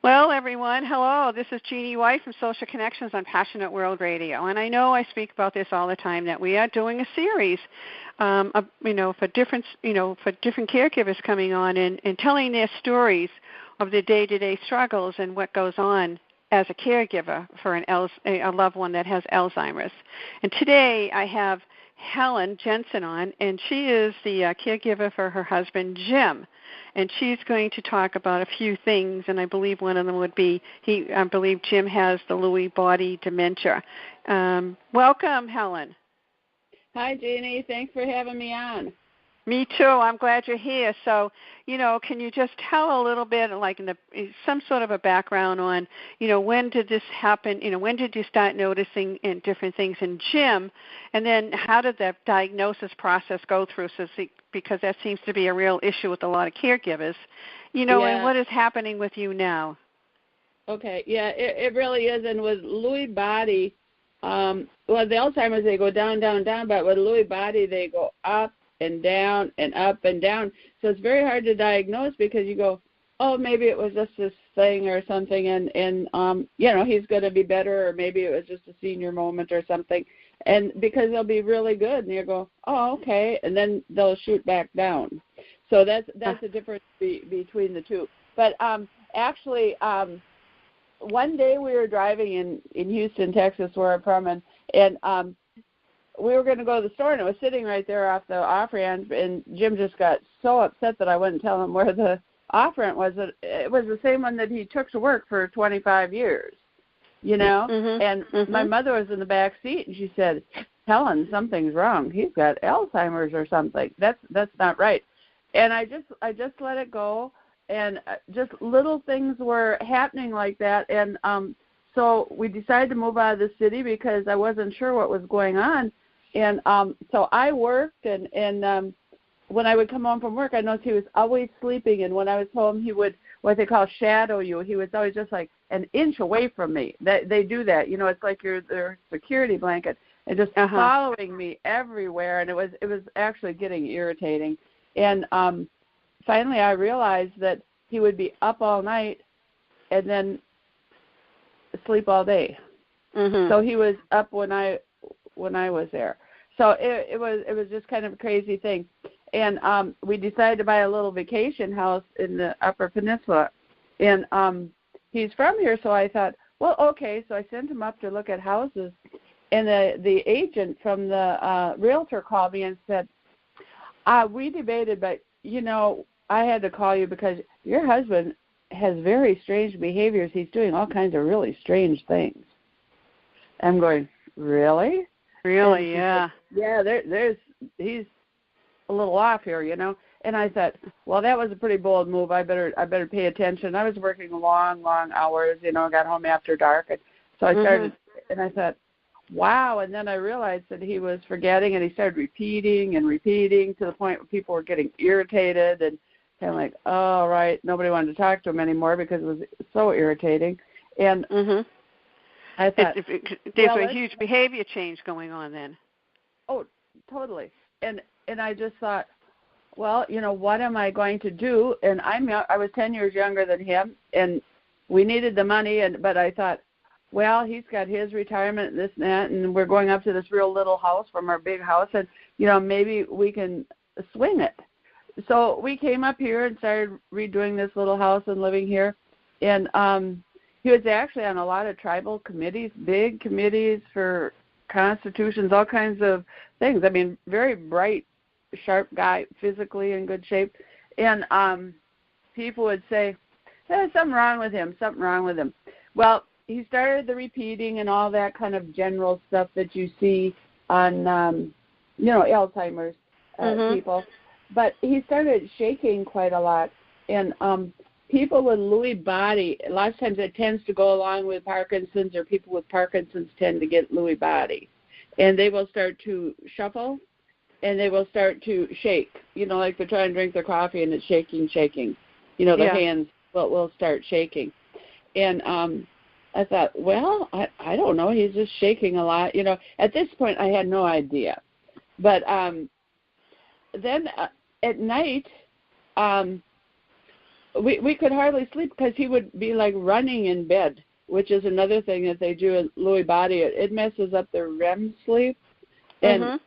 Well, everyone, hello. This is Jeanne-white from Social Connections on Passionate World Radio, and I know I speak about this all the time that we are doing a series, for different caregivers coming on and telling their stories of their day-to-day struggles and what goes on as a caregiver for a loved one that has Alzheimer's. And today I have Helen Jenson on, and she is the caregiver for her husband, Jim. And she's going to talk about a few things, and I believe one of them would be, I believe Jim has the Lewy body dementia. Welcome, Helen. Hi, Jeannie. Thanks for having me on. Me too. I'm glad you're here. So, can you just tell a little bit, like some sort of a background on, when did this happen? When did you start noticing different things in Jim? And then how did the diagnosis process go through? Because that seems to be a real issue with a lot of caregivers. And what is happening with you now? Okay. Yeah, it really is. And with Lewy body, the Alzheimer's, they go down, down, down. But with Lewy body, they go up and down and up and down. So it's very hard to diagnose because you go, oh, maybe it was just this thing or something, and he's going to be better, or maybe it was just a senior moment or something. And because they'll be really good, and you go, oh, okay, and then they'll shoot back down. So that's the difference between the two. But actually, one day we were driving in Houston, Texas, where I'm from, and we were going to go to the store, and it was sitting right there off the off-ramp, and Jim just got so upset that I wouldn't tell him where the off-ramp was. It was the same one that he took to work for 25 years, and my mother was in the back seat, and she said, Helen, something's wrong. He's got Alzheimer's or something. That's not right. And I just let it go, and just little things were happening like that, and so we decided to move out of the city because I wasn't sure what was going on. And so I worked, and when I would come home from work, I noticed he was always sleeping. And when I was home, he would, what they call shadow you. He was always just like an inch away from me. They do that. It's like you're their security blanket, and just following me everywhere. And it was actually getting irritating. And finally I realized that he would be up all night and then sleep all day. So he was up when I was there. So it was just kind of a crazy thing. And we decided to buy a little vacation house in the Upper Peninsula. And he's from here, so I thought, well, okay. So I sent him up to look at houses. And the agent from the realtor called me and said, we debated, but, I had to call you because your husband has very strange behaviors. He's doing all kinds of really strange things. I'm going, really? Really, yeah. Yeah, he's a little off here, And I thought, well, that was a pretty bold move. I better pay attention. I was working long hours, got home after dark. And so I started, and I thought, wow. And then I realized that he was forgetting, and he started repeating to the point where people were getting irritated and kind of like, oh, right, nobody wanted to talk to him anymore because it was so irritating. And I thought, there's a huge behavior change going on then. Oh, totally. And I just thought, well, what am I going to do? And I was 10 years younger than him, and we needed the money. But I thought, well, he's got his retirement and this and that, and we're going up to this real little house from our big house, and maybe we can swing it. So we came up here and started redoing this little house and living here, and he was actually on a lot of tribal committees, big committees for constitutions, all kinds of things. I mean, very bright, sharp guy, physically in good shape. And people would say, there's something wrong with him. Well, he started the repeating and all that kind of general stuff that you see on, Alzheimer's people. But he started shaking quite a lot. And people with Lewy body, a lot of times it tends to go along with Parkinson's, or people with Parkinson's tend to get Lewy body. And they will start to shuffle, and they will start to shake, like they're trying to drink their coffee and it's shaking. Their hands will start shaking. And I thought, well, I don't know. He's just shaking a lot. At this point I had no idea. But then at night, we could hardly sleep because he would be like running in bed, which is another thing that they do in Lewy body. It messes up their REM sleep, and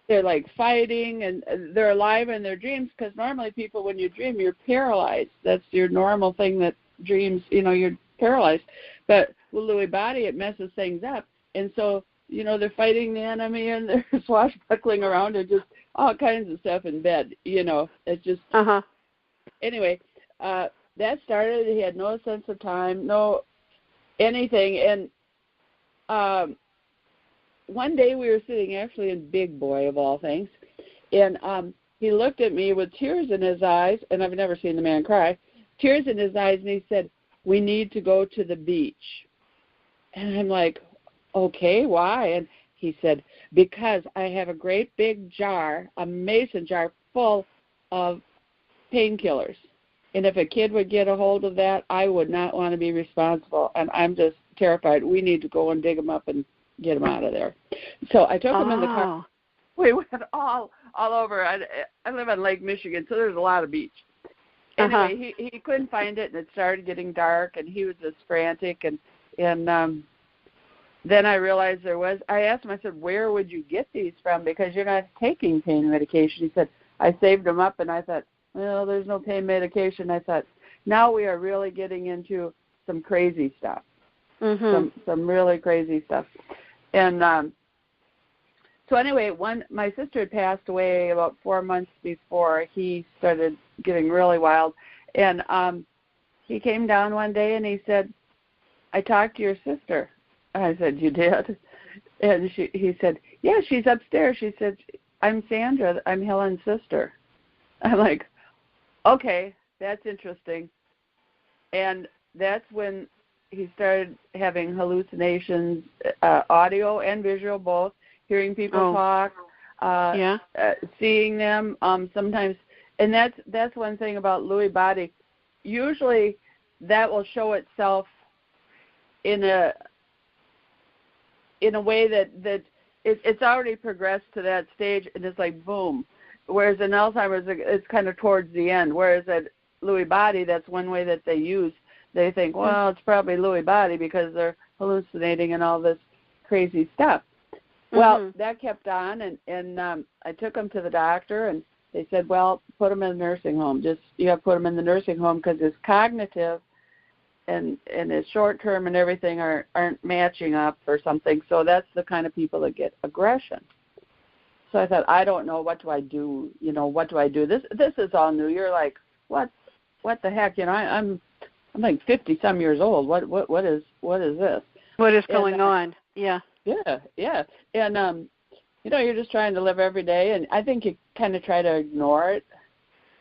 they're like fighting, and they're alive in their dreams, because normally people, when you dream, you're paralyzed. That's your normal thing that dreams, you're paralyzed. But with Lewy body, it messes things up. And so, they're fighting the enemy, and they're swashbuckling around, and just all kinds of stuff in bed, It's just, anyway, that started. He had no sense of time, no anything. And one day we were sitting actually in Big Boy, of all things, and he looked at me with tears in his eyes, and I've never seen the man cry, tears in his eyes, and he said, "We need to go to the beach." And I'm like, "Okay, why?" And he said, "Because I have a great big jar, a mason jar full of painkillers. And if a kid would get a hold of that, I would not want to be responsible. And I'm just terrified. We need to go and dig them up and get them out of there." So I took him in the car. We went all over. I live on Lake Michigan, so there's a lot of beach. Anyway, he couldn't find it, and it started getting dark, and he was just frantic. And then I realized I asked him, I said, "Where would you get these from? Because you're not taking pain medication." He said, "I saved them up." And I thought, well, there's no pain medication. I thought, now we are really getting into some crazy stuff, some really crazy stuff. And so anyway, my sister had passed away about 4 months before he started getting really wild. And he came down one day and he said, "I talked to your sister." I said, "You did?" And he said, "Yeah, she's upstairs." She said, "I'm Sandra. I'm Helen's sister." I'm like, okay, that's interesting. And that's when he started having hallucinations, audio and visual both, hearing people talk, seeing them sometimes. And that's one thing about Lewy body. Usually that will show itself in a way that it's already progressed to that stage, and it's like boom. Whereas in Alzheimer's, it's kind of towards the end. Whereas at Lewy body, that's one way that they use. They think, well, it's probably Lewy body because they're hallucinating and all this crazy stuff. Well, that kept on, and I took him to the doctor, and they said, well, put him in a nursing home. You have to put him in the nursing home because his cognitive and his short-term and everything aren't matching up or something. So that's the kind of people that get aggression. So I thought, I don't know, what do I do? What do I do? This is all new. You're like, what the heck? I'm like 50-some years old. What is this? What is going on? Yeah. Yeah. And you're just trying to live every day, and I think you kind of try to ignore it,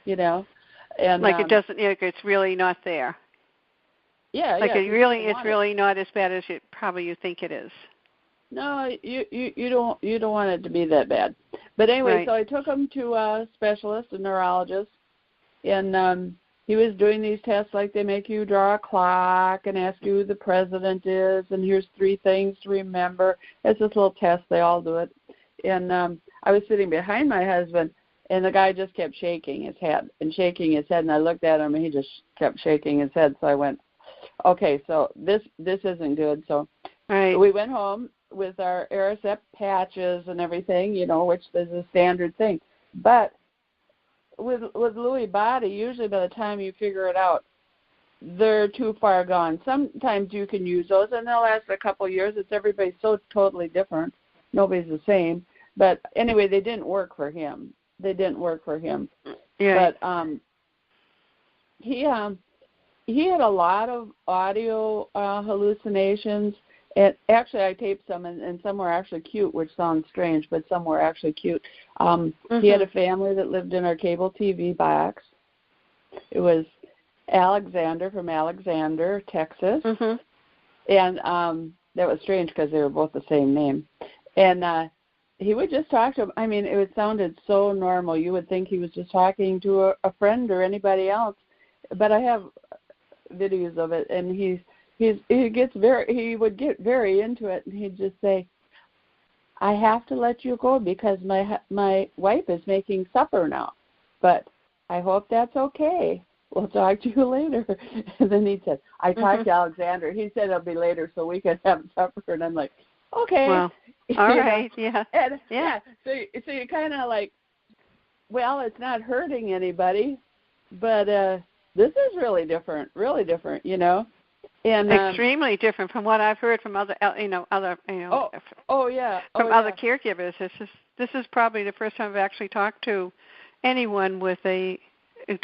and like it doesn't. It's really not there. Yeah. Like it's really not as bad as you think it is. No, you don't want it to be that bad. But anyway, So I took him to a specialist, a neurologist, and he was doing these tests like they make you draw a clock and ask you who the president is, and here's 3 things to remember. It's this little test. They all do it. And I was sitting behind my husband, and the guy just kept shaking his head, and I looked at him, and he just kept shaking his head. So I went, okay, so this isn't good. So we went home with our Aricept patches and everything, which is a standard thing. But with Lewy body, usually by the time you figure it out, they're too far gone. Sometimes you can use those, and they'll last a couple of years. Everybody's so totally different. Nobody's the same. But anyway, they didn't work for him. Yeah. But he had a lot of audio hallucinations. And actually, I taped some, and some were actually cute, which sounds strange, but some were actually cute. He had a family that lived in our cable TV box. It was Alexander from Alexander, Texas. And that was strange because they were both the same name. And he would just talk to him. I mean, it sounded so normal. You would think he was just talking to a friend or anybody else. But I have videos of it, and he would get very into it, and he'd just say, "I have to let you go because my wife is making supper now, but I hope that's okay." we'll talk to you later. And then he said, I talked to Alexander. He said it'll be later so we can have supper. And I'm like, okay. Well, all right, yeah. And, so you kind of like, well, it's not hurting anybody, but this is really different, And extremely different from what I've heard from other from other caregivers. This is probably the first time I've actually talked to anyone with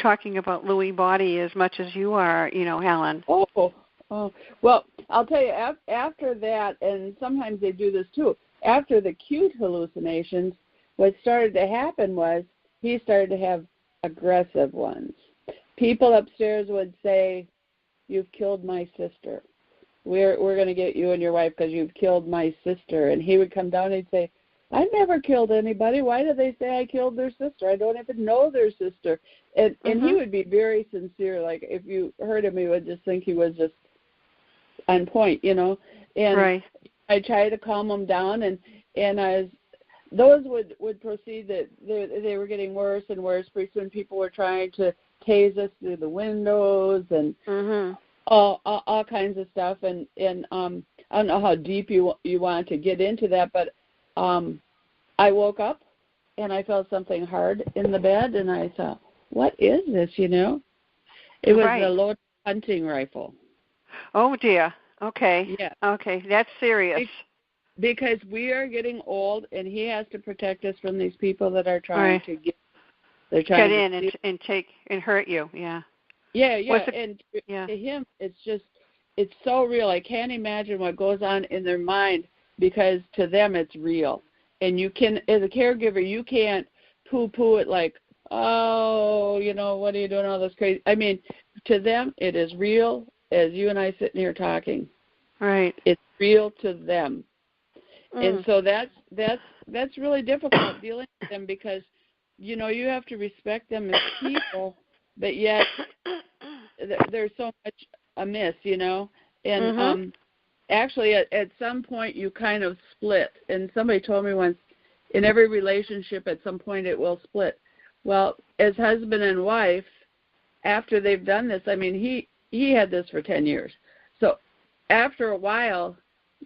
talking about Lewy body as much as you are, Helen. Oh, well, I'll tell you, after that, and sometimes they do this too, after the cute hallucinations, what started to happen was he started to have aggressive ones. People upstairs would say, you've killed my sister. We're going to get you and your wife because you've killed my sister. And he would come down and he'd say, I never killed anybody. Why do they say I killed their sister? I don't even know their sister. And he would be very sincere. Like if you heard him, you would just think he was just on point, And right. I tried to calm him down, and those would proceed that they were getting worse and worse. Pretty soon people were trying to tase us through the windows and all kinds of stuff. And I don't know how deep you want to get into that, but I woke up and I felt something hard in the bed, and I thought, what is this, It was a loaded hunting rifle. Oh, dear. Okay. Yeah. Okay, that's serious. Because we are getting old, and he has to protect us from these people that are trying to get in and take and hurt you. Yeah. Yeah. To him, it's so real. I can't imagine what goes on in their mind, because to them it's real. And you can, as a caregiver, you can't poo-poo it like, oh, what are you doing, all this crazy. I mean, to them it is real as you and I sitting here talking. Right. It's real to them. And so that's really difficult dealing with them, because, you have to respect them as people, but yet there's so much amiss, And actually at some point you kind of split. And somebody told me once, in every relationship at some point it will split. Well, as husband and wife, after they've done this, I mean, he had this for 10 years. So after a while,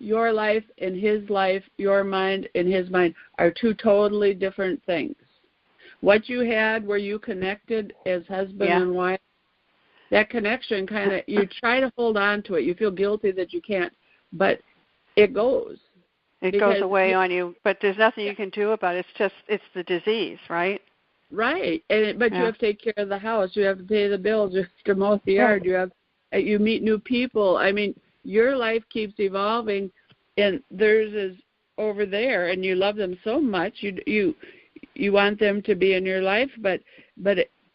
your life and his life, your mind and his mind are two totally different things. What you had where you connected as husband and wife, that connection kind of, you try to hold on to it. You feel guilty that you can't, but it goes. It goes away on you, but there's nothing you can do about it. It's the disease, right? Right. But you have to take care of the house. You have to pay the bills. You have to mow the yard. You meet new people. I mean, your life keeps evolving, and theirs is over there, and you love them so much. You want them to be in your life, but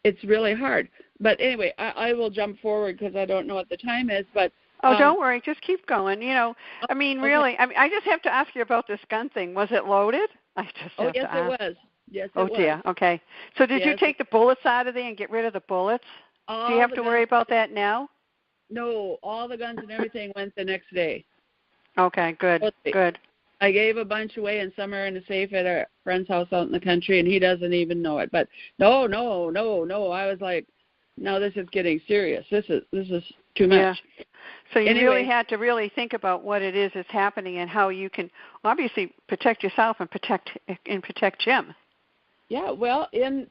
it's really hard. But anyway, I will jump forward because I don't know what the time is. But don't worry, just keep going. I mean, really, I just have to ask you about this gun thing. Was it loaded? I just have to ask. It was. Yes, it was. Oh dear. Okay. So did you take the bullets out of there and get rid of the bullets? Do you have to worry about that now? No, all the guns and everything went the next day. Okay, good, good. I gave a bunch away, and some are in a safe at a friend's house out in the country, and he doesn't even know it. But no. I was like, no, this is getting serious. This is too much. Yeah. So you really had to really think about what it is that's happening and how you can obviously protect yourself and protect Jim. Yeah. Well, in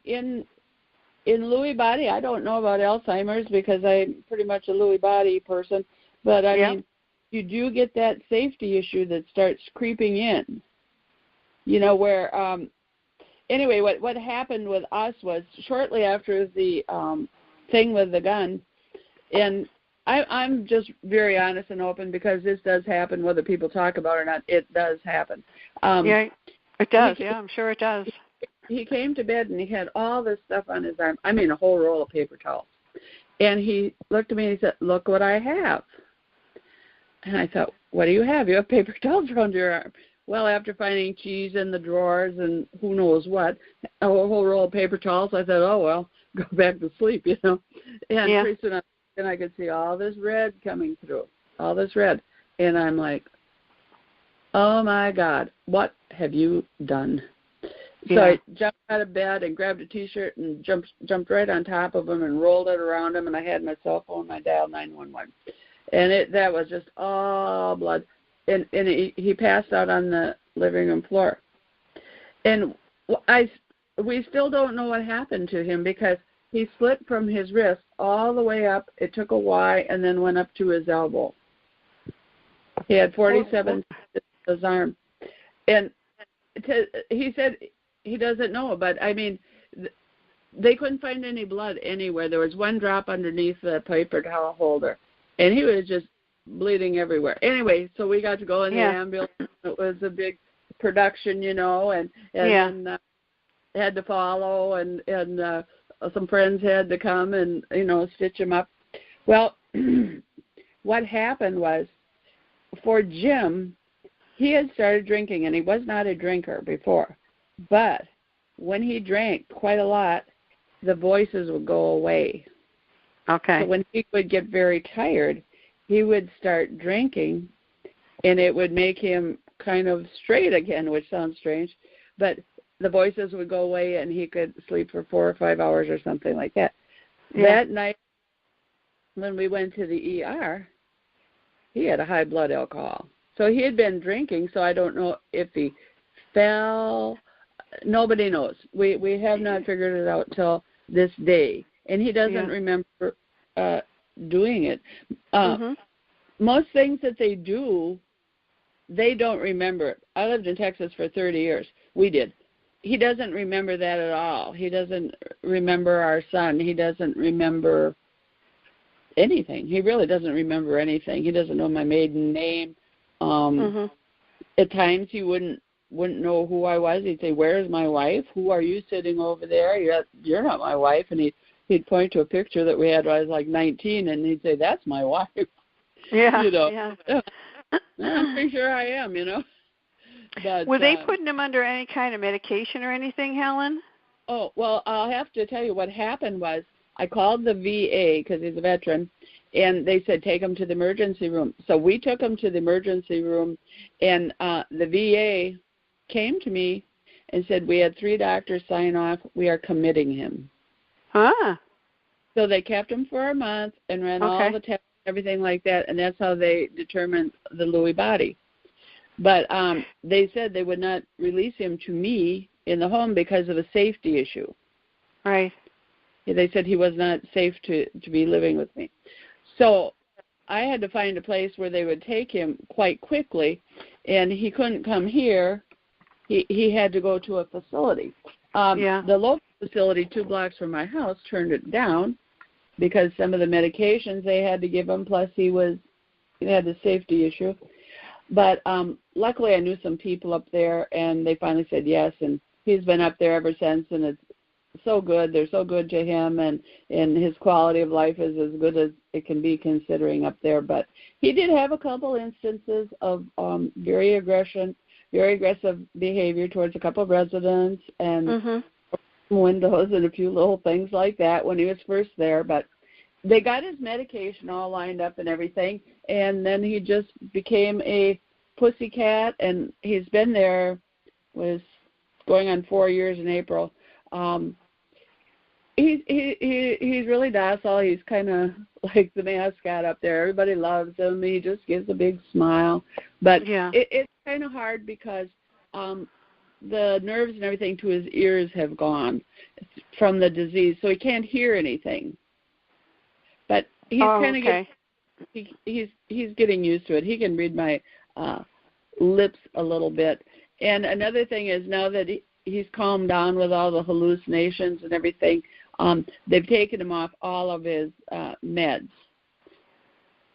Lewy body, I don't know about Alzheimer's because I'm pretty much a Lewy body person, but I mean, you do get that safety issue that starts creeping in. Where anyway, what happened with us was shortly after the thing with the gun, and I'm just very honest and open because this does happen, whether people talk about it or not. It does happen. It does. I'm sure it does. He came to bed and he had all this stuff on his arm. I mean, a whole roll of paper towels. And he looked at me and he said, "Look what I have." And I thought, "What do you have? You have paper towels around your arm." Well, after finding cheese in the drawers and who knows what, a whole roll of paper towels, I thought, "Oh, well, go back to sleep," And pretty soon I could see all this red coming through, all this red. And I'm like, oh, my God, what have you done? So I jumped out of bed and grabbed a T-shirt and jumped right on top of him and rolled it around him, and I had my cell phone. I dialed 911, and that was just all blood. And he passed out on the living room floor. And we still don't know what happened to him because he slipped from his wrist all the way up. It took a Y and then went up to his elbow. He had 47 his arm, and he said he doesn't know, but I mean, they couldn't find any blood anywhere. There was one drop underneath the paper towel holder, and he was just bleeding everywhere. Anyway, so we got to go in the ambulance. It was a big production, and had to follow, and some friends had to come and stitch him up. Well, what happened was, for Jim, he had started drinking, and he was not a drinker before. But when he drank quite a lot, the voices would go away. Okay. So when he would get very tired, he would start drinking, and it would make him kind of straight again, which sounds strange. But the voices would go away, and he could sleep for 4 or 5 hours or something like that. Yeah. That night, when we went to the ER, he had a high blood alcohol. So he had been drinking, so I don't know if he fell. Nobody knows. We have not figured it out till this day. And he doesn't remember doing it. Most things that they do, they don't remember it. I lived in Texas for 30 years. We did. He doesn't remember that at all. He doesn't remember our son. He doesn't remember anything. He really doesn't remember anything. He doesn't know my maiden name. At times he wouldn't know who I was. He'd say, "Where's my wife? Who are you sitting over there? You're not my wife." And he'd point to a picture that we had when I was like 19, and he'd say, "That's my wife." Yeah. I'm pretty sure I am, But, were they putting him under any kind of medication or anything, Helen? Oh, well, I'll have to tell you what happened was I called the VA because he's a veteran, and they said take him to the emergency room. So we took him to the emergency room, and the VA came to me and said we had 3 doctors sign off. We are committing him. So they kept him for a month and ran all the tests, everything like that, and that's how they determined the Lewy body. But they said they would not release him to me in the home because of a safety issue. Right. They said he was not safe to be living with me. So I had to find a place where they would take him quite quickly, and he couldn't come here. He had to go to a facility. The local facility 2 blocks from my house turned it down because some of the medications they had to give him, plus he had the safety issue. But luckily I knew some people up there, and they finally said yes, and he's been up there ever since, and it's so good. They're so good to him, and his quality of life is as good as it can be considering up there. But he did have a couple instances of very aggressive behavior towards a couple of residents and windows and a few little things like that when he was first there. But they got his medication all lined up and everything, and then he just became a pussycat, and he's been there, was going on 4 years in April. He's really docile. He's kind of like the mascot up there. Everybody loves him. He just gives a big smile. But it's kind of hard because the nerves and everything to his ears have gone from the disease, so he can't hear anything. But he's he's getting used to it. He can read my lips a little bit. And another thing is, now that he's calmed down with all the hallucinations and everything, they've taken him off all of his meds.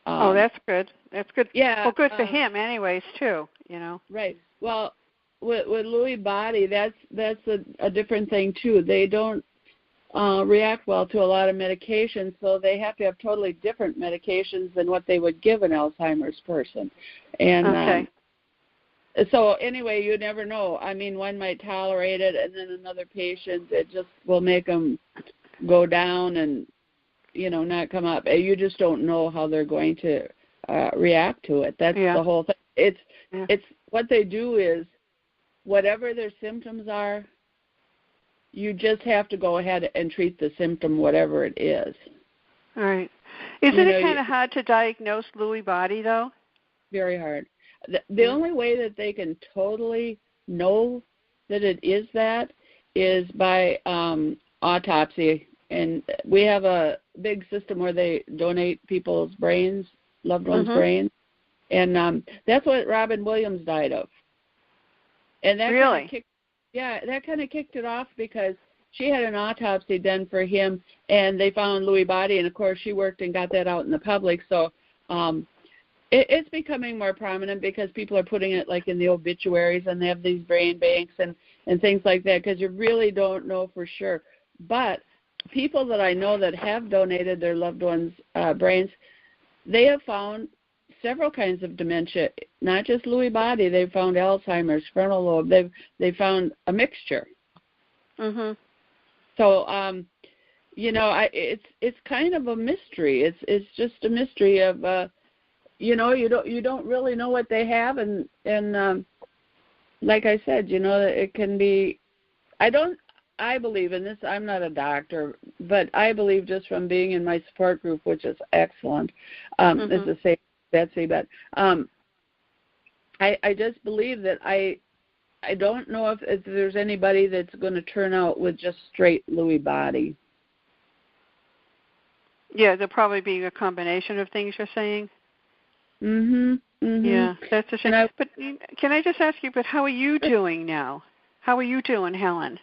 That's good. That's good. Yeah. Well, good for him anyways, too, Right. Well, with Lewy body, that's a different thing, too. They don't react well to a lot of medications, so they have to have totally different medications than what they would give an Alzheimer's person. And so anyway, you never know. I mean, one might tolerate it, and then another patient, it just will make them go down and, not come up. You just don't know how they're going to react to it. That's the whole thing. It's what they do is, whatever their symptoms are, you just have to go ahead and treat the symptom, whatever it is. All right. Isn't it kind of hard to diagnose Lewy body, though? Very hard. The only way that they can totally know that it is that is by autopsy. And we have a big system where they donate people's brains, loved ones' brains. And that's what Robin Williams died of. And that really? That kind of kicked it off because she had an autopsy done for him, and they found Lewy body, and, of course, she worked and got that out in the public. So it's becoming more prominent because people are putting it, like, in the obituaries, and they have these brain banks and things like that because you really don't know for sure. But people that I know that have donated their loved ones' brains, they have found several kinds of dementia, not just Lewy body. They've found Alzheimer's, frontal lobe. They've found a mixture. Mhm. So, it's kind of a mystery. It's just a mystery of, you don't really know what they have, and like I said, it can be. I believe in this. I'm not a doctor, but I believe just from being in my support group, which is excellent. As to say, Betsy, but I just believe that I don't know if there's anybody that's going to turn out with just straight Lewy body. Yeah, there'll probably be a combination of things you're saying. Yeah, that's a shame. But can I just ask you, but how are you doing now? How are you doing, Helen?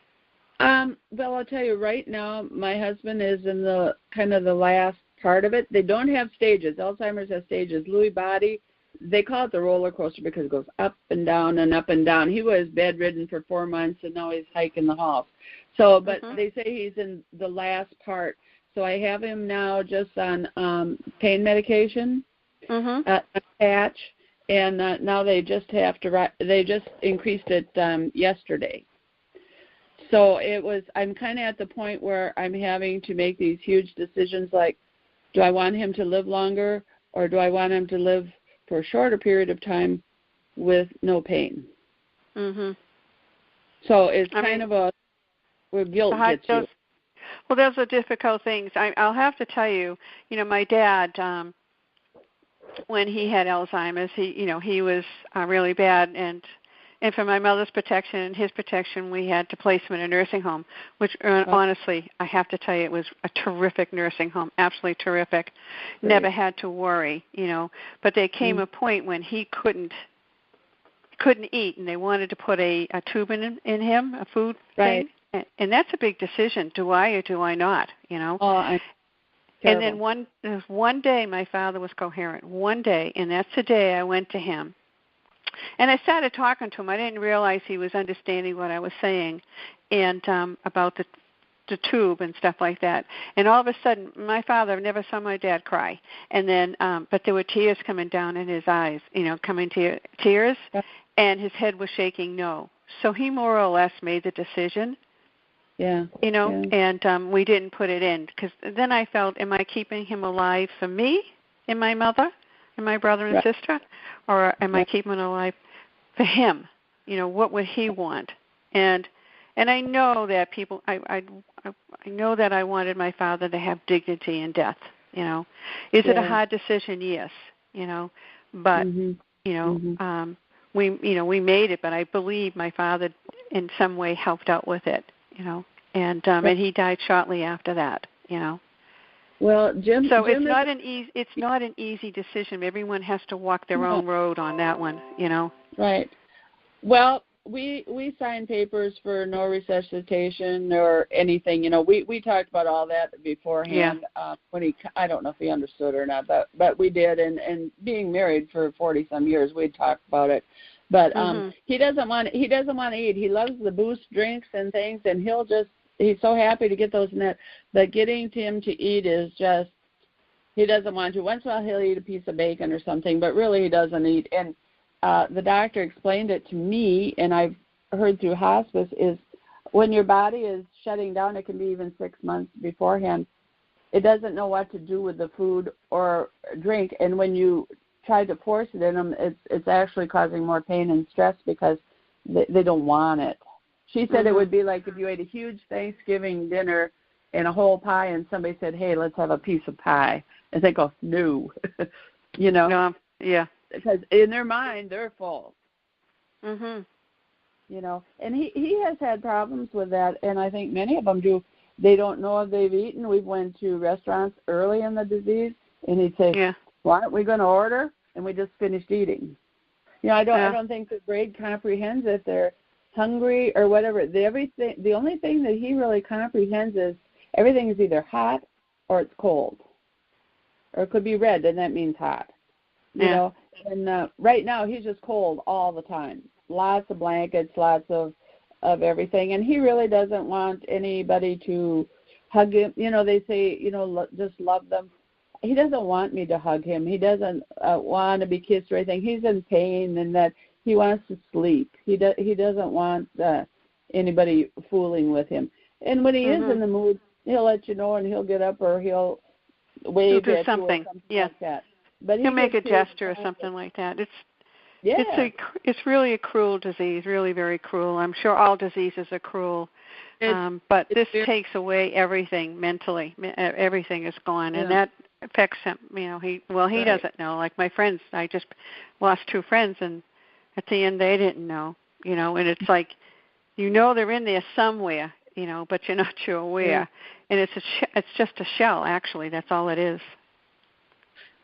Well, I'll tell you right now, my husband is in the kind of the last part of it. They don't have stages. Alzheimer's has stages. Lewy body, they call it the roller coaster because it goes up and down and up and down. He was bedridden for 4 months, and now he's hiking the halls. So, but they say he's in the last part. So I have him now just on pain medication, a patch, and now they just increased it yesterday. So I'm kind of at the point where I'm having to make these huge decisions like, do I want him to live longer, or do I want him to live for a shorter period of time with no pain? So it's kind of where guilt gets you. Well, those are difficult things. I'll have to tell you, my dad, when he had Alzheimer's, he was really bad, and for my mother's protection and his protection, we had to place him in a nursing home, which honestly, I have to tell you, it was a terrific nursing home, absolutely terrific. Right. Never had to worry, But there came a point when he couldn't eat, and they wanted to put a tube in him, a food thing. And that's a big decision. Do I or do I not, And then one day my father was coherent. One day, and that's the day I went to him. And I started talking to him. I didn't realize he was understanding what I was saying and about the tube and stuff like that. And all of a sudden, my father, I never saw my dad cry. And then, but there were tears coming down in his eyes, tears, and his head was shaking no. So he more or less made the decision. Yeah. And we didn't put it in because then I felt, am I keeping him alive for me and my mother and my brother and sister, or am I keeping him alive for him? What would he want? And I know that people, I know that I wanted my father to have dignity in death. Is it a hard decision? Yes. But we made it. But I believe my father in some way helped out with it. And he died shortly after that. Well, Jim. So Jim it's not an easy decision. Everyone has to walk their own road on that one. Right. Well, we signed papers for no resuscitation or anything. We talked about all that beforehand. When I don't know if he understood or not, but we did. And being married for 40 some years, we talked about it. But he doesn't want to eat. He loves the Boost drinks and things, and he's so happy to get those in that. But getting him to eat is just, he doesn't want to. Once in a while he'll eat a piece of bacon or something, but really he doesn't eat. And the doctor explained it to me, and I've heard through hospice, is when your body is shutting down, it can be even 6 months beforehand, it doesn't know what to do with the food or drink. And when you try to force it in them, it's actually causing more pain and stress because they don't want it. She said it would be like if you ate a huge Thanksgiving dinner and a whole pie, and somebody said, "Hey, let's have a piece of pie," and they go, "No," No, yeah. Because in their mind, they're full. Mhm. And he has had problems with that, and I think many of them do. They don't know if they've eaten. We've went to restaurants early in the disease, and he'd say, "Yeah, why aren't we going to order?" And we just finished eating. I don't think the brain comprehends if they're hungry or whatever. The only thing that he really comprehends is everything is either hot or it's cold, or it could be red, and that means hot. And right now he's just cold all the time. Lots of blankets, lots of everything, and he really doesn't want anybody to hug him. They say, just love them. He doesn't want me to hug him. He doesn't want to be kissed or anything. He's in pain, and that he wants to sleep. He doesn't want anybody fooling with him. And when he is in the mood, he'll let you know, and he'll get up or he'll wave he'll do at something. You or something Yeah. like that. But he'll make a gesture or something like that. Yeah. It's really a cruel disease, really very cruel. I'm sure all diseases are cruel, but this takes away everything mentally. Everything is gone, and that affects him. He doesn't know. Like my friends, I just lost 2 friends, and at the end they didn't know. And it's like, they're in there somewhere, but you're not sure where. And it's just a shell. Actually, that's all it is.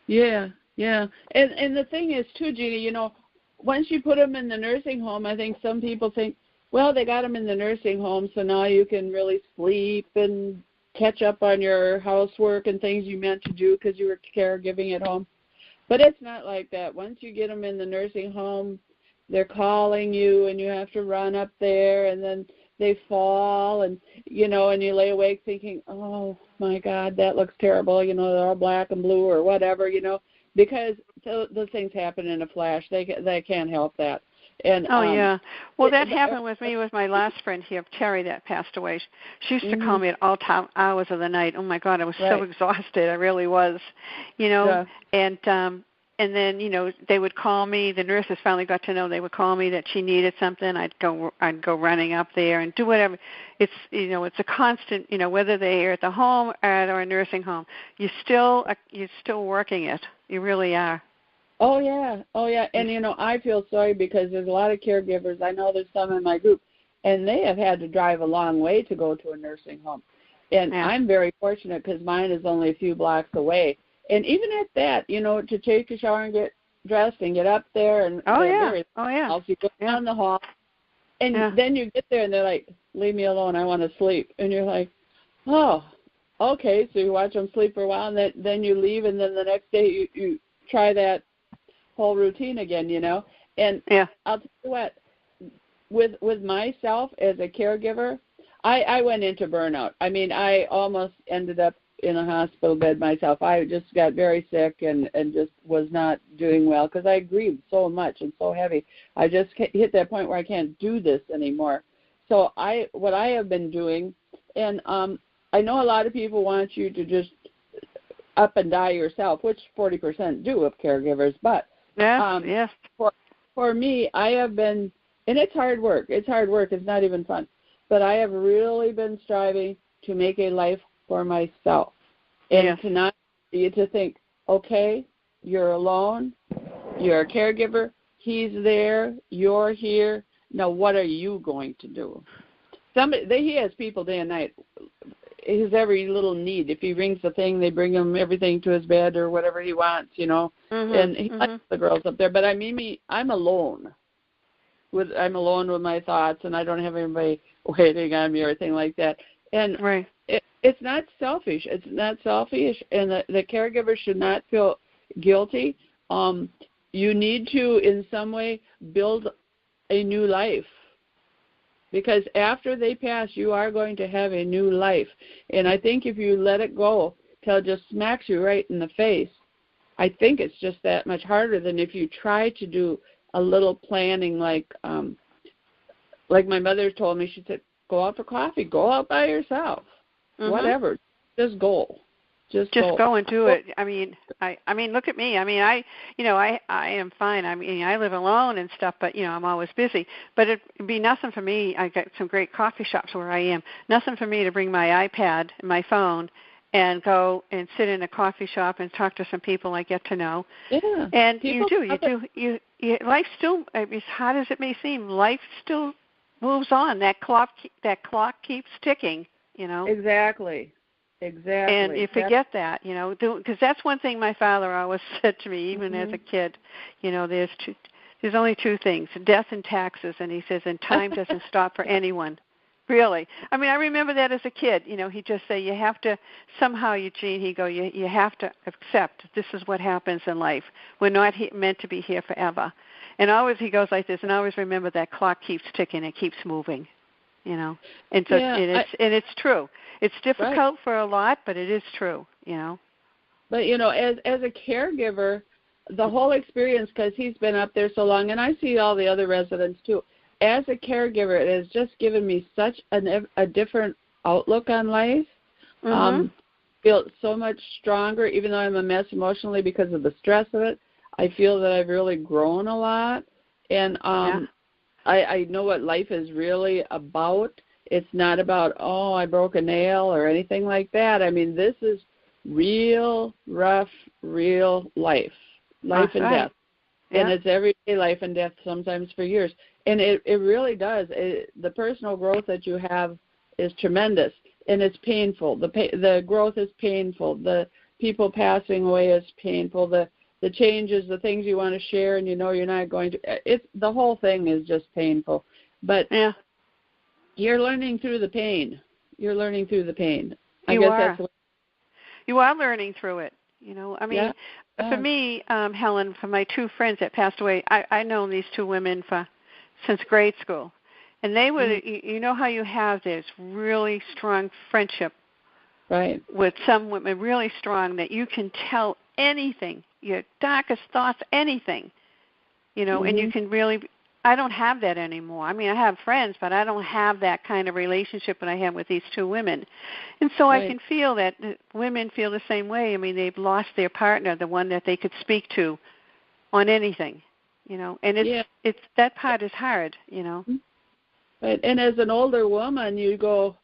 Yeah. And the thing is, too, Jeannie, once you put them in the nursing home, I think some people think, well, they got them in the nursing home, so now you can really sleep and catch up on your housework and things you meant to do because you were caregiving at home. But it's not like that. Once you get them in the nursing home, they're calling you, and you have to run up there, and then they fall, and and you lay awake thinking, oh my God, that looks terrible. They're all black and blue or whatever. Because those things happen in a flash. They can't help that. And yeah. Well, that happened with me with my last friend here, Terry, that passed away. She used to call me at all hours of the night. Oh my God, I was so exhausted. I really was. And then they would call me. The nurses finally got to know. They would call me that she needed something. I'd go running up there and do whatever. It's it's a constant. Whether they're at the home or a nursing home, you're still working it. You really are. Oh yeah. And I feel sorry because there's a lot of caregivers. I know there's some in my group, and they have had to drive a long way to go to a nursing home. And I'm very fortunate because mine is only a few blocks away. And even at that, to take a shower and get dressed and get up there and you go down the hall, and then you get there and they're like, "Leave me alone, I want to sleep." And you're like, "Oh, okay." So you watch them sleep for a while, and then you leave, and then the next day you try that whole routine again, And I'll tell you what, with myself as a caregiver, I went into burnout. I mean, I almost ended up in a hospital bed myself. I just got very sick and just was not doing well because I grieved so much and so heavy. I just hit that point where I can't do this anymore. So what I have been doing, and I know a lot of people want you to just up and die yourself, which 40% do of caregivers, but for me, I have been, and it's hard work. It's hard work. It's not even fun. But I have really been striving to make a life for myself, and to think, okay, you're alone, you're a caregiver, he's there, you're here, now what are you going to do? He has people day and night, his every little need. If he rings the thing, they bring him everything to his bed or whatever he wants, and he likes the girls up there, but I'm alone. I'm alone with my thoughts, and I don't have anybody waiting on me or anything like that. And it's not selfish. It's not selfish, and the caregiver should not feel guilty. You need to, in some way, build a new life, because after they pass, you are going to have a new life. And I think if you let it go till it just smacks you right in the face, I think it's just that much harder than if you try to do a little planning, like my mother told me. She said, go out for coffee, go out by yourself, whatever, just go. Just go and do it. I mean, look at me. I mean, I am fine. I mean, I live alone and stuff, but I'm always busy. But it'd be nothing for me. I got some great coffee shops where I am. Nothing for me to bring my iPad and my phone and go and sit in a coffee shop and talk to some people I get to know. Yeah. And you life still, as hard as it may seem, life still moves on. That clock keeps ticking. Exactly. And you forget that, because that's one thing my father always said to me, even as a kid. There's only two things: death and taxes. And he says, and time doesn't stop for anyone. Really. I mean, I remember that as a kid. He'd just say, you have to somehow, Eugene. He'd go, you have to accept this is what happens in life. We're not meant to be here forever. And always he goes like this, and always remember that clock keeps ticking. It keeps moving. And it's true. It's difficult for a lot, but it is true. But as a caregiver, the whole experience, because he's been up there so long, and I see all the other residents too. As a caregiver, it has just given me such a different outlook on life. Feel so much stronger, even though I'm a mess emotionally because of the stress of it. I feel that I've really grown a lot, and I know what life is really about. It's not about, I broke a nail or anything like that. I mean, this is real, rough, real life and death. Yeah. And it's everyday life and death, sometimes for years. And it really does. The personal growth that you have is tremendous, and it's painful. The growth is painful. The people passing away is painful. The changes, the things you want to share, and you're not going to. The whole thing is just painful. But you're learning through the pain. You are. You are learning through it. I mean, for me, Helen, for my two friends that passed away, I've known these two women since grade school. And they would, how you have this really strong friendship with some women, really strong, that you can tell anything, your darkest thoughts, anything, and you can really, I don't have that anymore. I mean, I have friends, but I don't have that kind of relationship that I have with these two women. And so I can feel that women feel the same way. I mean, they've lost their partner, the one that they could speak to on anything, and it's that part is hard, But, and as an older woman, you go,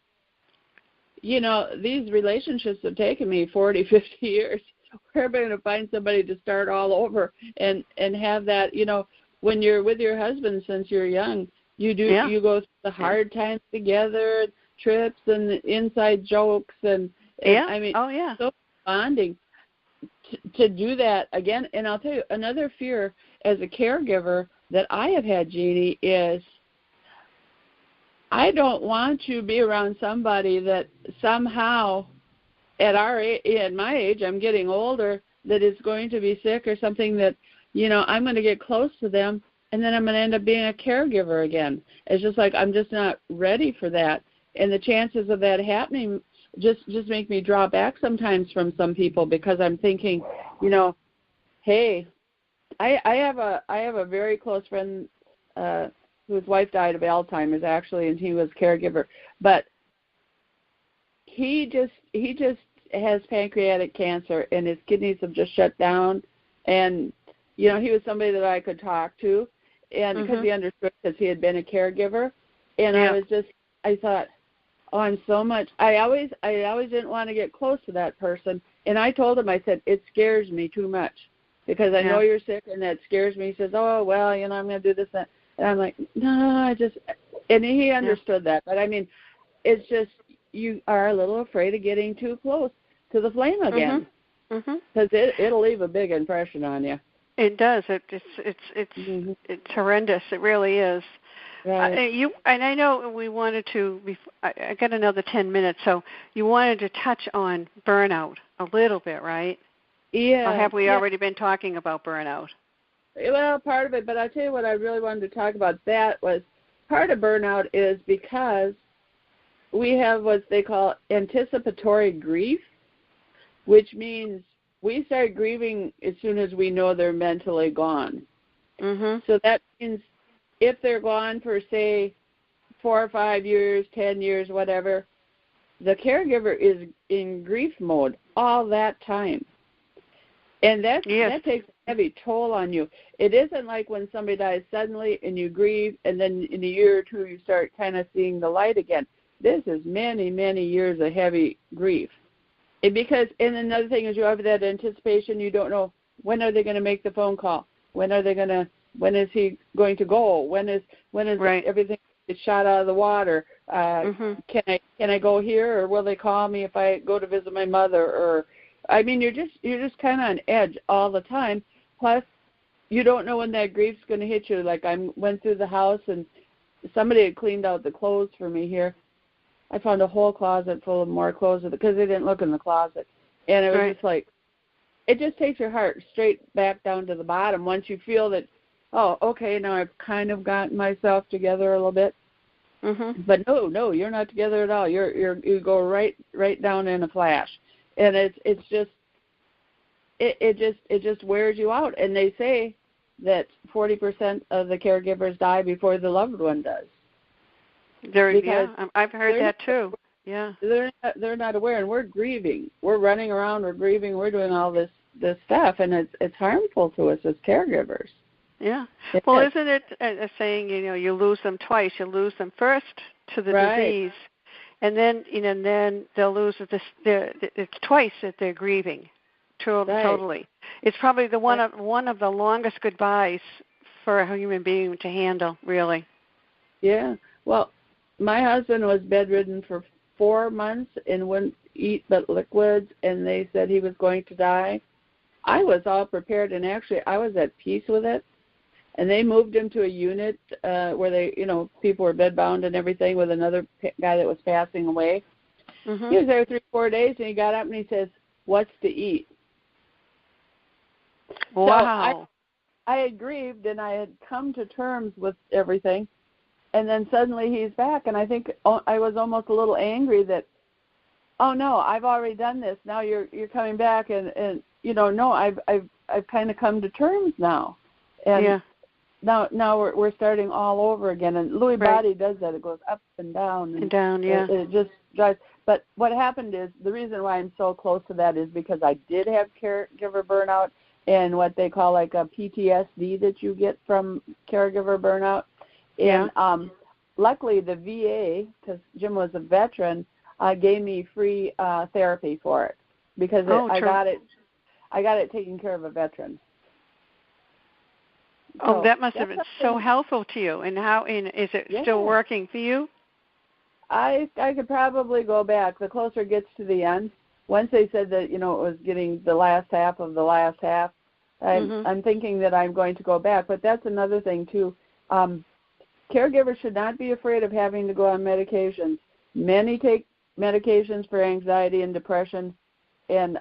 these relationships have taken me 40, 50 years. Where am I going to find somebody to start all over and have that, when you're with your husband since you're young, you go through the hard times together, trips and inside jokes and I mean, so bonding to do that again. And I'll tell you, another fear as a caregiver that I have had, Jeannie, is I don't want to be around somebody that somehow at my age, I'm getting older, that is going to be sick or something that, I'm going to get close to them, and then I'm going to end up being a caregiver again. It's just like I'm just not ready for that. And the chances of that happening just make me draw back sometimes from some people, because I'm thinking, hey, I have a very close friend whose wife died of Alzheimer's, actually, and he was caregiver. But he just has pancreatic cancer, and his kidneys have just shut down. And he was somebody that I could talk to, and because he understood, because he had been a caregiver. And I thought, I always didn't want to get close to that person. And I told him, I said, it scares me too much, because I know you're sick, and that scares me. He says, oh, well, I'm going to do this, and I'm like, no, and he understood that. But I mean, it's just, you are a little afraid of getting too close to the flame again, because it'll leave a big impression on you. It does. It's horrendous. It really is. Right. And I know we wanted to. I got another 10 minutes, so you wanted to touch on burnout a little bit, right? Yeah. Or have we already been talking about burnout? Well, part of it, but I'll tell you what I really wanted to talk about. That was part of burnout is because we have what they call anticipatory grief, which means we start grieving as soon as we know they're mentally gone. So that means if they're gone for, say, 4 or 5 years, 10 years, whatever, the caregiver is in grief mode all that time. And that takes a heavy toll on you. It isn't like when somebody dies suddenly and you grieve, and then in a year or two you start kind of seeing the light again. This is many, many years of heavy grief. And another thing is you have that anticipation. You don't know, when are they going to make the phone call? When is he going to go? When is right. everything shot out of the water? Can I go here, or will they call me if I go to visit my mother? Or I mean, you're just kind of on edge all the time. Plus, you don't know when that grief's going to hit you. Like, I went through the house and somebody had cleaned out the clothes for me here. I found a whole closet full of more clothes because they didn't look in the closet, and it was just like, it just takes your heart straight back down to the bottom once you feel that, oh, okay, now I've kind of gotten myself together a little bit. But no, you're not together at all. You go right down in a flash, and it just wears you out. And they say that 40% of the caregivers die before the loved one does. I've heard that too. Yeah, they're not aware, and we're grieving. We're running around. We're grieving. We're doing all this stuff, and it's harmful to us as caregivers. Yeah. Well, isn't it a saying, you lose them twice. You lose them first to the disease, and then they'll lose it. It's twice that they're grieving. Totally. It's probably one of the longest goodbyes for a human being to handle, really. Yeah. Well, my husband was bedridden for 4 months and wouldn't eat but liquids, and they said he was going to die. I was all prepared, and actually I was at peace with it. And they moved him to a unit where they, people were bedbound and everything with another guy that was passing away. He was there 3-4 days, and he got up and he says, "What's to eat?" Wow. So I had grieved, and I had come to terms with everything. And then suddenly he's back, and I think I was almost a little angry that, oh no, I've already done this. Now you're coming back, and no, I've kind of come to terms now, and now we're starting all over again. And Lewy body does that; it goes up and down and down. Yeah, it just drives. But what happened is, the reason why I'm so close to that is because I did have caregiver burnout and what they call like a PTSD that you get from caregiver burnout. And luckily the VA, because Jim was a veteran, gave me free therapy for it because I got it taken care of a veteran. So that must have been so helpful to you. And is it still working for you? I could probably go back. The closer it gets to the end, once they said that it was getting the last half of the last half, I'm thinking that I'm going to go back. But that's another thing too. Caregivers should not be afraid of having to go on medications. Many take medications for anxiety and depression, and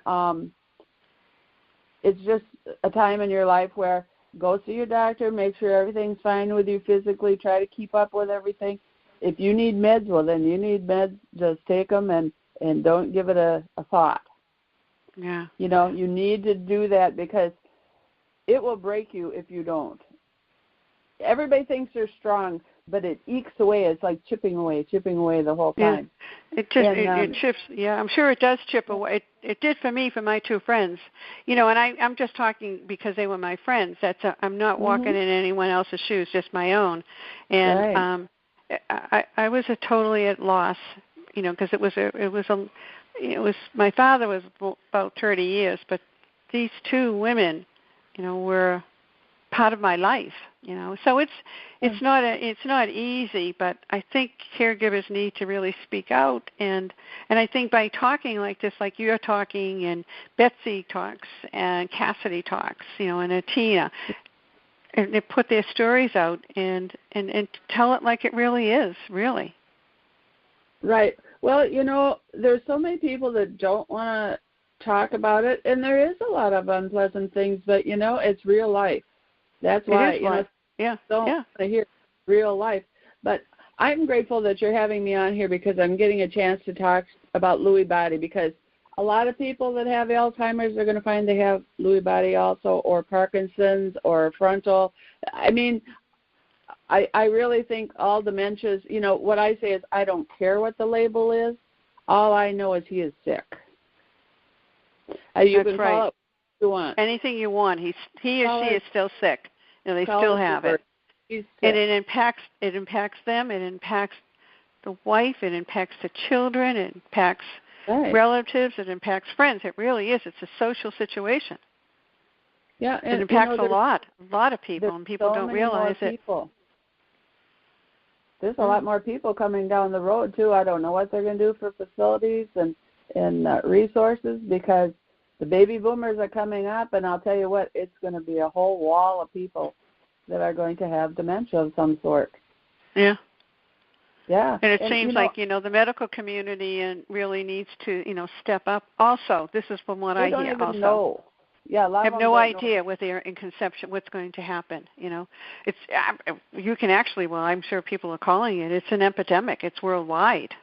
it's just a time in your life where go see your doctor, make sure everything's fine with you physically, try to keep up with everything. If you need meds, well, then you need meds. Just take them and don't give it a thought. Yeah. You need to do that because it will break you if you don't. Everybody thinks they're strong, but it ekes away. It's like chipping away the whole time. Yeah. It chips. Yeah, I'm sure it does chip away. It did for me, for my two friends. And I'm just talking because they were my friends. I'm not walking in anyone else's shoes, just my own. And I was totally at loss. Because it was my father was about 30 years, but these two women, were part of my life. So it's not easy, but I think caregivers need to really speak out, and I think by talking like this, like you're talking, and Betsy talks, and Cassidy talks, and Tina, and they put their stories out and tell it like it really is, really. Right. Well, there's so many people that don't want to talk about it, and there is a lot of unpleasant things, but it's real life. That's why don't want to hear real life. But I'm grateful that you're having me on here because I'm getting a chance to talk about Lewy body, because a lot of people that have Alzheimer's are going to find they have Lewy body also, or Parkinson's, or frontal. I mean, I really think all dementias, what I say is I don't care what the label is. All I know is he is sick. You That's can right. call it what you want. Anything you want. He or she is still sick. They call still it have it. He's sick. And it impacts them, it impacts the wife, it impacts the children, it impacts relatives, it impacts friends. It really is. It's a social situation. Yeah, and it impacts a lot of people, and people don't realize it. There's a lot more people coming down the road too. I don't know what they're going to do for facilities and resources, because the baby boomers are coming up, and I'll tell you what, it's going to be a whole wall of people that are going to have dementia of some sort. Yeah. Yeah. And it seems like, the medical community really needs to, step up. Also, this is from what I hear. They don't even know. Yeah, a lot have of no idea with their in conception what's going to happen. It's you can actually. Well, I'm sure people are calling it. It's an epidemic. It's worldwide.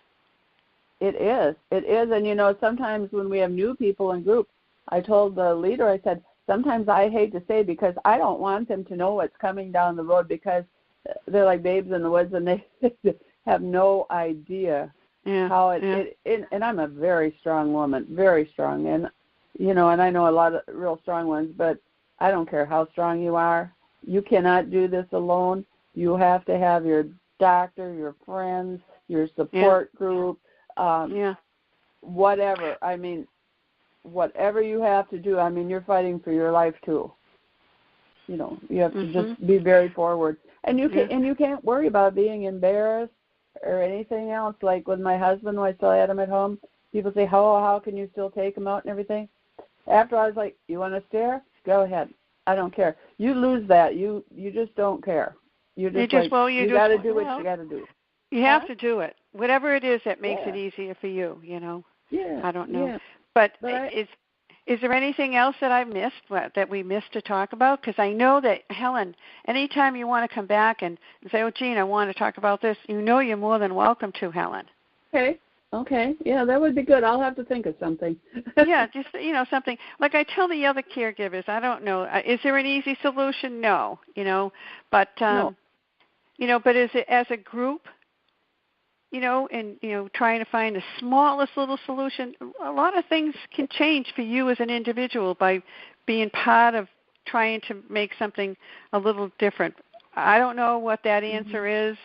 It is, and sometimes when we have new people in groups, I told the leader, I said, sometimes I hate to say, because I don't want them to know what's coming down the road, because they're like babes in the woods and they have no idea how it, and I'm a very strong woman, very strong, and and I know a lot of real strong ones, but I don't care how strong you are. You cannot do this alone. You have to have your doctor, your friends, your support group, whatever. I mean, whatever you have to do, I mean, you're fighting for your life too. You have to just be very forward, and you can't worry about being embarrassed or anything else. Like with my husband, when I still had him at home, people say, how can you still take him out and everything? After I was like, you want to stare? Go ahead. I don't care. You lose that. You just don't care. You got to do what you got to do. You have to do it. Whatever it is that makes it easier for you, Yeah. I don't know. Yeah. But is there anything else that I missed, that we missed to talk about? Because I know that, Helen, anytime you want to come back and say, oh, Jean, I want to talk about this, you're more than welcome to, Helen. Okay. Yeah, that would be good. I'll have to think of something. Yeah, just, something. Like I tell the other caregivers, I don't know, is there an easy solution? No, but, no. But is it as a group, and, trying to find the smallest little solution, a lot of things can change for you as an individual by being part of trying to make something a little different. I don't know what that answer is,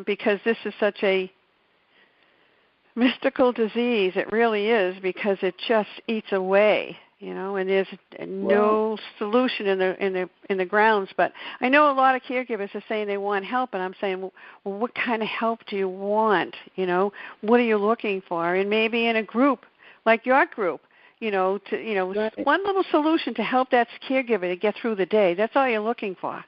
because this is such a mystical disease. It really is, because it just eats away, and there's no solution in the grounds. But I know a lot of caregivers are saying they want help, and I'm saying, well, what kind of help do you want? What are you looking for? And maybe in a group like your group, one little solution to help that caregiver to get through the day. That's all you're looking for.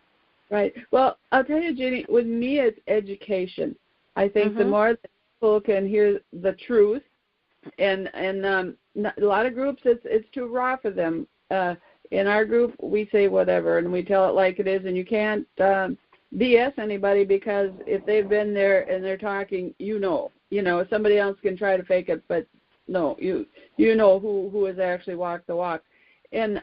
Right. Well, I'll tell you, Jenny, with me it's education. I think the more that people can hear the truth, and a lot of groups it's too raw for them. In our group, we say whatever, and we tell it like it is, and you can't BS anybody, because if they've been there and they're talking, somebody else can try to fake it, but no, you know who has actually walked the walk, and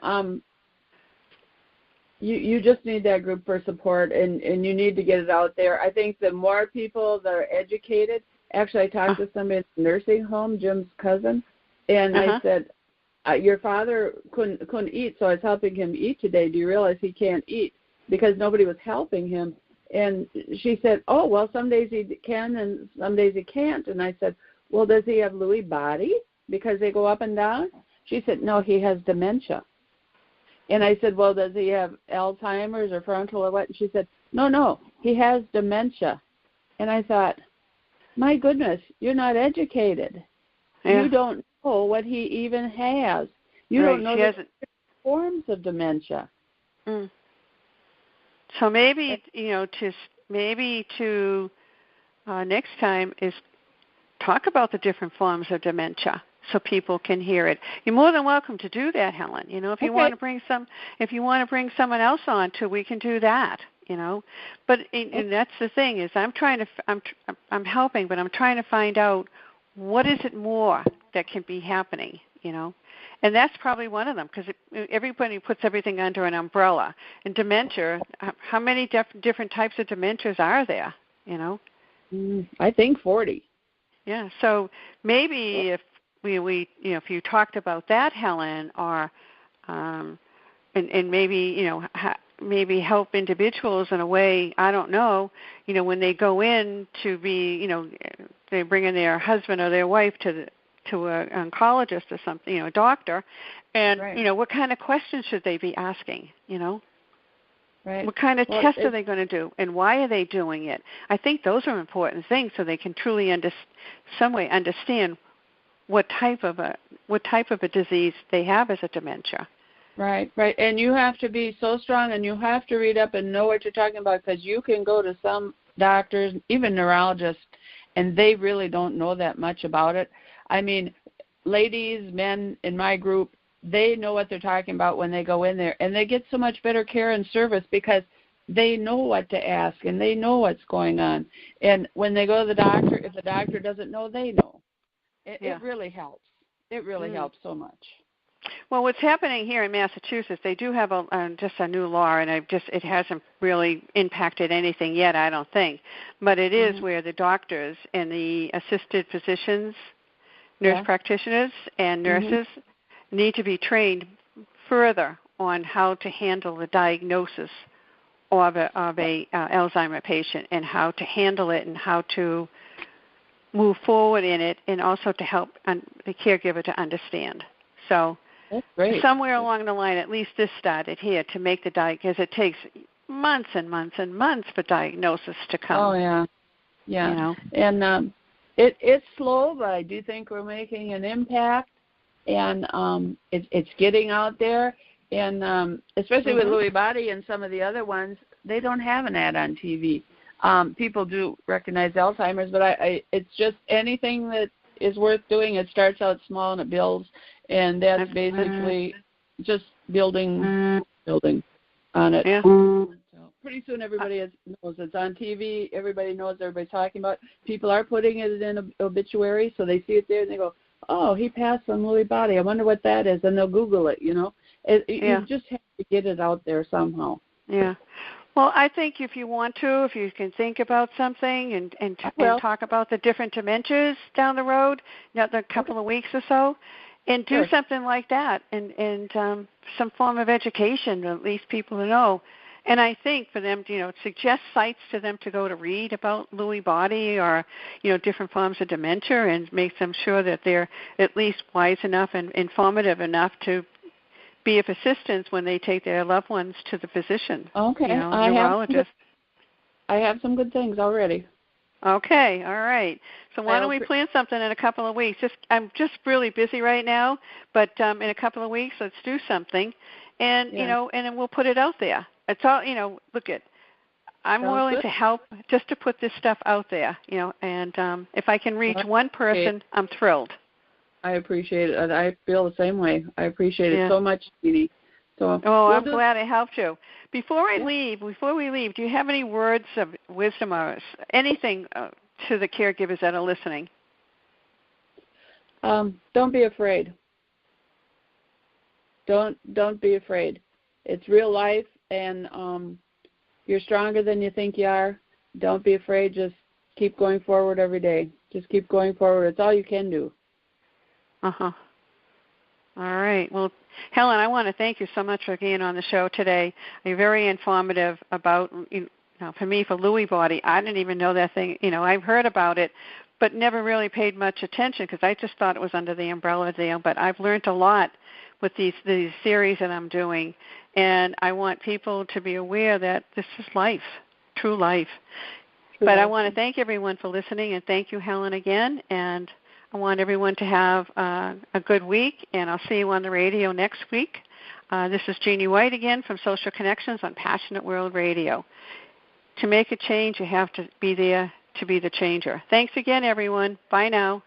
you just need that group for support, and you need to get it out there. I think the more people that are educated. Actually, I talked to somebody in the nursing home, Jim's cousin, and I said, your father couldn't eat, so I was helping him eat today. Do you realize he can't eat? Because nobody was helping him. And she said, oh, well, some days he can and some days he can't. And I said, well, does he have Lewy body because they go up and down? She said, no, he has dementia. And I said, well, does he have Alzheimer's or frontal or what? And she said, no, he has dementia. And I thought, my goodness, you're not educated. Yeah. You don't know what he even has. You don't know the forms of dementia. Mm. So maybe, next time is talk about the different forms of dementia so people can hear it. You're more than welcome to do that, Helen. If you want to bring someone else on too, we can do that. But and that's the thing is I'm helping, but I'm trying to find out what is it more that can be happening, and that's probably one of them, because everybody puts everything under an umbrella. And dementia, how many different types of dementias are there? I think 40. Yeah. So maybe if we if you talked about that, Helen, or and maybe maybe help individuals in a way, I don't know, when they go in to be, they bring in their husband or their wife to an oncologist or something, a doctor, and right. what kind of questions should they be asking? Right. What kind of tests are they going to do, and why are they doing it? I think those are important things, so they can truly some way understand what type of a disease they have as a dementia. Right, right. And you have to be so strong, and you have to read up and know what you're talking about, because you can go to some doctors, even neurologists, and they really don't know that much about it. I mean, ladies, men in my group, they know what they're talking about when they go in there, and they get so much better care and service because they know what to ask and they know what's going on. And when they go to the doctor, if the doctor doesn't know, they know. It really helps. It really helps so much. Well, what's happening here in Massachusetts, they do have just a new law, and it hasn't really impacted anything yet, I don't think. But it is where the doctors and the assisted physicians, nurse practitioners, and nurses need to be trained further on how to handle the diagnosis of a Alzheimer patient, and how to handle it, and how to move forward in it, and also to help the caregiver to understand. So somewhere along the line, at least this started here to make the diagnosis. It takes months and months and months for diagnosis to come. Oh, yeah. Yeah. And it's slow, but I do think we're making an impact, and it's getting out there. And especially with Lewy body and some of the other ones, they don't have an ad on TV. People do recognize Alzheimer's, but it's just anything that is worth doing. It starts out small and it builds, and that's basically just building on it. Yeah. So pretty soon everybody knows it's on TV. Everybody knows, everybody's talking about it. People are putting it in obituary, so they see it there and they go, oh, he passed on Lewy body. I wonder what that is, and they'll Google it, You just have to get it out there somehow. Yeah. Well, I think if you want to, if you can think about something and talk about the different dementias down the road, another couple of weeks or so, and do something like that, and some form of education to at least people to know. And I think for them, suggest sites to them to go to read about Lewy body or, different forms of dementia, and make them sure that they're at least wise enough and informative enough to be of assistance when they take their loved ones to the physician. Okay. Neurologist. I have some good things already. Okay, all right. So why don't we plan something in a couple of weeks? I'm just really busy right now, but in a couple of weeks, let's do something, and and then we'll put it out there. It's all I'm willing to help just to put this stuff out there, and if I can reach one person, I'm thrilled. I appreciate it. I feel the same way. I appreciate it so much, Jeannie. So I'm glad I helped you. Before we leave, do you have any words of wisdom or anything to the caregivers that are listening? Don't be afraid. Don't be afraid. It's real life, and you're stronger than you think you are. Don't be afraid. Just keep going forward every day. Just keep going forward. It's all you can do. All right. Well, Helen, I want to thank you so much for being on the show today. You're very informative about, for me, for Lewy body. I didn't even know that thing. I've heard about it, but never really paid much attention because I just thought it was under the umbrella there. But I've learned a lot with these series that I'm doing, and I want people to be aware that this is life, true life. But I want to thank everyone for listening, and thank you, Helen, again. And I want everyone to have a good week, and I'll see you on the radio next week. This is Jeanne-White again from Social Connections on Passionate World Radio. To make a change, you have to be there to be the changer. Thanks again, everyone. Bye now.